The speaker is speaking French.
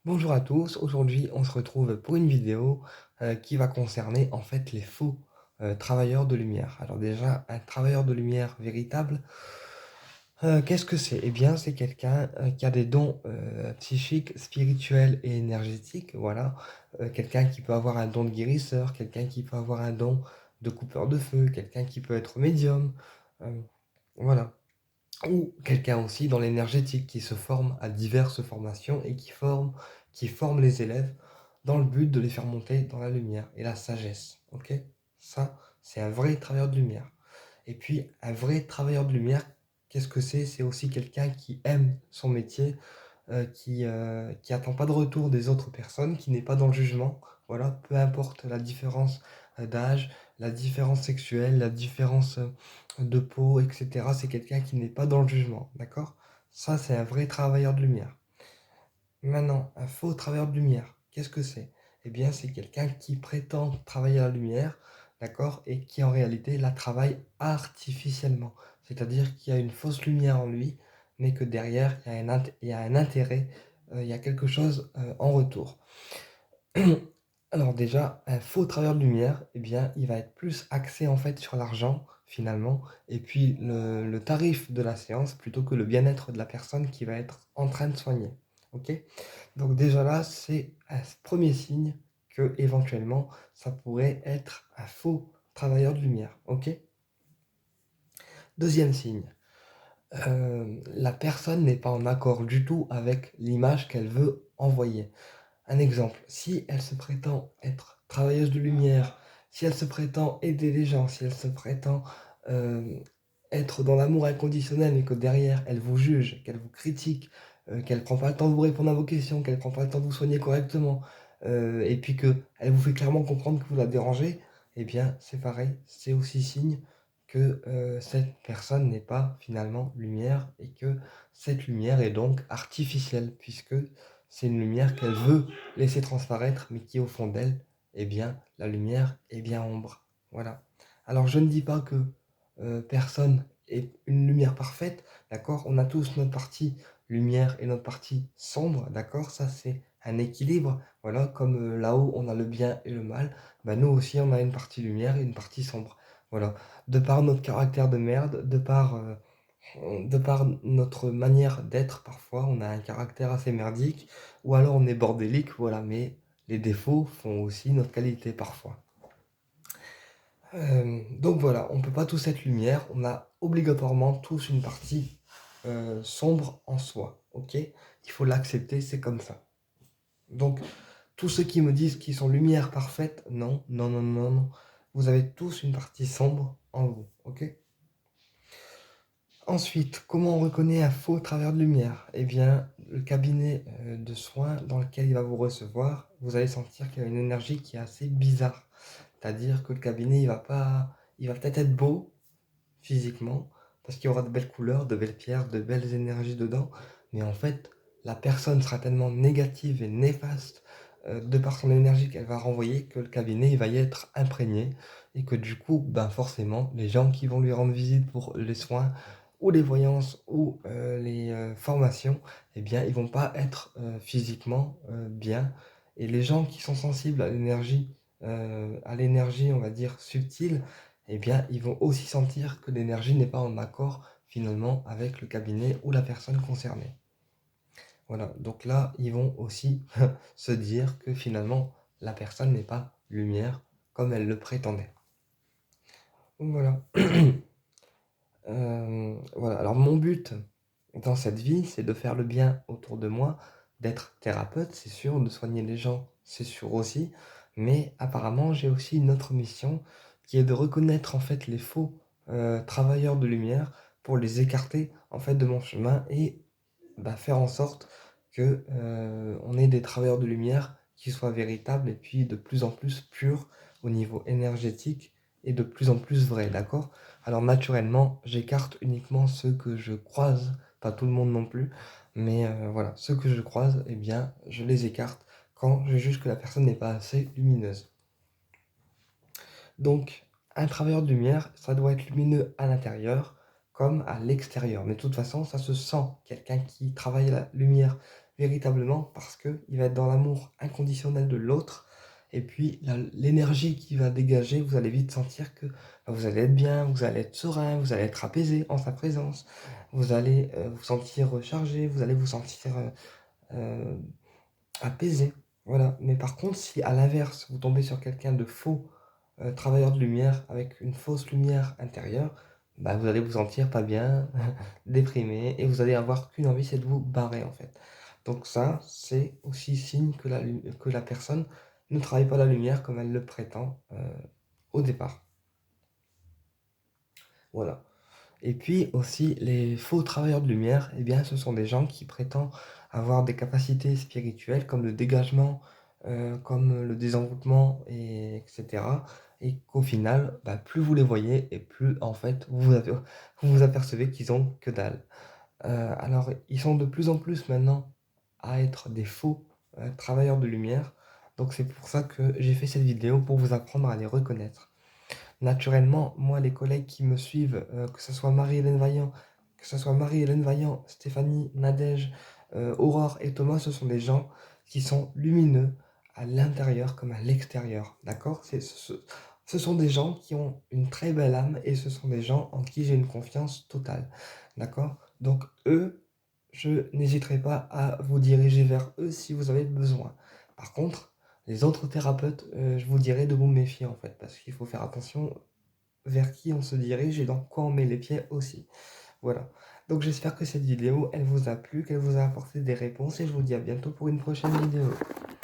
Bonjour à tous, aujourd'hui on se retrouve pour une vidéo qui va concerner en fait les faux travailleurs de lumière. Alors déjà, un travailleur de lumière véritable, qu'est-ce que c'est? Eh bien, c'est quelqu'un qui a des dons psychiques, spirituels et énergétiques, voilà. Quelqu'un qui peut avoir un don de guérisseur, quelqu'un qui peut avoir un don de coupeur de feu, quelqu'un qui peut être médium, euh, voilà. Ou quelqu'un aussi dans l'énergétique qui se forme à diverses formations et qui forme les élèves dans le but de les faire monter dans la lumière et la sagesse. Ok? Ça, c'est un vrai travailleur de lumière. Et puis, un vrai travailleur de lumière, qu'est-ce que c'est? C'est aussi quelqu'un qui aime son métier, qui attend pas de retour des autres personnes, qui n'est pas dans le jugement. Voilà, peu importe la différence d'âge, la différence sexuelle, la différence de peau, etc. C'est quelqu'un qui n'est pas dans le jugement, d'accord? Ça, c'est un vrai travailleur de lumière. Maintenant, un faux travailleur de lumière, qu'est-ce que c'est? Eh bien, c'est quelqu'un qui prétend travailler la lumière, d'accord, et qui en réalité la travaille artificiellement. C'est-à-dire qu'il y a une fausse lumière en lui, mais que derrière, il y a un intérêt, il y a quelque chose en retour. Alors déjà, un faux travailleur de lumière, eh bien, il va être plus axé en fait sur l'argent finalement, et puis le tarif de la séance plutôt que le bien-être de la personne qui va être en train de soigner. Ok? Donc déjà là, c'est un premier signe que éventuellement, ça pourrait être un faux travailleur de lumière. Ok? Deuxième signe, la personne n'est pas en accord du tout avec l'image qu'elle veut envoyer. Un exemple, si elle se prétend être travailleuse de lumière, si elle se prétend aider les gens, si elle se prétend euh, être dans l'amour inconditionnel, mais que derrière elle vous juge, qu'elle vous critique, qu'elle prend pas le temps de vous répondre à vos questions, qu'elle prend pas le temps de vous soigner correctement, et puis que elle vous fait clairement comprendre que vous la dérangez, eh bien c'est pareil, c'est aussi signe que cette personne n'est pas finalement lumière et que cette lumière est donc artificielle, puisque c'est une lumière qu'elle veut laisser transparaître, mais qui au fond d'elle, eh bien, la lumière est bien ombre. Voilà. Alors je ne dis pas que personne est une lumière parfaite, d'accord? On a tous notre partie lumière et notre partie sombre, d'accord? Ça c'est un équilibre, voilà, comme là-haut on a le bien et le mal, bah, nous aussi on a une partie lumière et une partie sombre. Voilà. De par notre caractère de merde, de par notre manière d'être, parfois, on a un caractère assez merdique, ou alors on est bordélique, voilà, mais les défauts font aussi notre qualité parfois. Donc voilà, on peut pas tous être lumière, on a obligatoirement tous une partie sombre en soi, ok? Il faut l'accepter, c'est comme ça. Donc, tous ceux qui me disent qu'ils sont lumière parfaite, non, non, non, non, non. Vous avez tous une partie sombre en vous, ok? Ensuite, comment on reconnaît un faux travers de lumière? Eh bien, le cabinet de soins dans lequel il va vous recevoir, vous allez sentir qu'il y a une énergie qui est assez bizarre. C'est-à-dire que le cabinet, il va peut-être être beau physiquement, parce qu'il y aura de belles couleurs, de belles pierres, de belles énergies dedans, mais en fait, la personne sera tellement négative et néfaste de par son énergie qu'elle va renvoyer que le cabinet, il va y être imprégné, et que du coup, ben forcément, les gens qui vont lui rendre visite pour les soins, ou les voyances, ou les formations, eh bien, ils vont pas être physiquement bien. Et les gens qui sont sensibles à l'énergie, on va dire, subtile, eh bien, ils vont aussi sentir que l'énergie n'est pas en accord finalement avec le cabinet ou la personne concernée. Voilà, donc là, ils vont aussi se dire que finalement, la personne n'est pas lumière comme elle le prétendait. Donc voilà. Voilà, alors mon but dans cette vie, c'est de faire le bien autour de moi, d'être thérapeute, c'est sûr, de soigner les gens, c'est sûr aussi, mais apparemment, j'ai aussi une autre mission qui est de reconnaître en fait les faux travailleurs de lumière pour les écarter en fait de mon chemin et bah, faire en sorte que on ait des travailleurs de lumière qui soient véritables et puis de plus en plus purs au niveau énergétique et de plus en plus vrais, d'accord? Alors naturellement, j'écarte uniquement ceux que je croise, pas tout le monde non plus, mais voilà, ceux que je croise, eh bien, je les écarte quand je juge que la personne n'est pas assez lumineuse. Donc, un travailleur de lumière, ça doit être lumineux à l'intérieur comme à l'extérieur. Mais de toute façon, ça se sent. Quelqu'un qui travaille la lumière véritablement parce qu'il va être dans l'amour inconditionnel de l'autre. Et puis l'énergie qu'il va dégager, vous allez vite sentir que vous allez être bien, vous allez être serein, vous allez être apaisé en sa présence, vous allez vous sentir rechargé, vous allez vous sentir euh, apaisé. Voilà. Mais par contre, si à l'inverse, vous tombez sur quelqu'un de faux, travailleur de lumière, avec une fausse lumière intérieure, bah, vous allez vous sentir pas bien, déprimé, et vous allez avoir qu'une envie, c'est de vous barrer en fait. Donc ça, c'est aussi signe que que la personne ne travaille pas la lumière comme elle le prétend au départ. Voilà. Et puis aussi, les faux travailleurs de lumière, eh bien, ce sont des gens qui prétendent avoir des capacités spirituelles comme le dégagement, comme le désenvoûtement, etc. Et qu'au final, bah, plus vous les voyez et plus en fait vous vous apercevez qu'ils ont que dalle. Alors, ils sont de plus en plus maintenant à être des faux travailleurs de lumière. Donc c'est pour ça que j'ai fait cette vidéo pour vous apprendre à les reconnaître. Naturellement, moi, les collègues qui me suivent, que ce soit Marie-Hélène Vaillant, Stéphanie, Nadège, Aurore et Thomas, ce sont des gens qui sont lumineux à l'intérieur comme à l'extérieur, d'accord? Ce sont des gens qui ont une très belle âme et ce sont des gens en qui j'ai une confiance totale, d'accord? Donc eux, je n'hésiterai pas à vous diriger vers eux si vous avez besoin. Par contre, les autres thérapeutes, je vous dirais de vous méfier en fait, parce qu'il faut faire attention vers qui on se dirige et dans quoi on met les pieds aussi. Voilà. Donc j'espère que cette vidéo, elle vous a plu, qu'elle vous a apporté des réponses et je vous dis à bientôt pour une prochaine vidéo.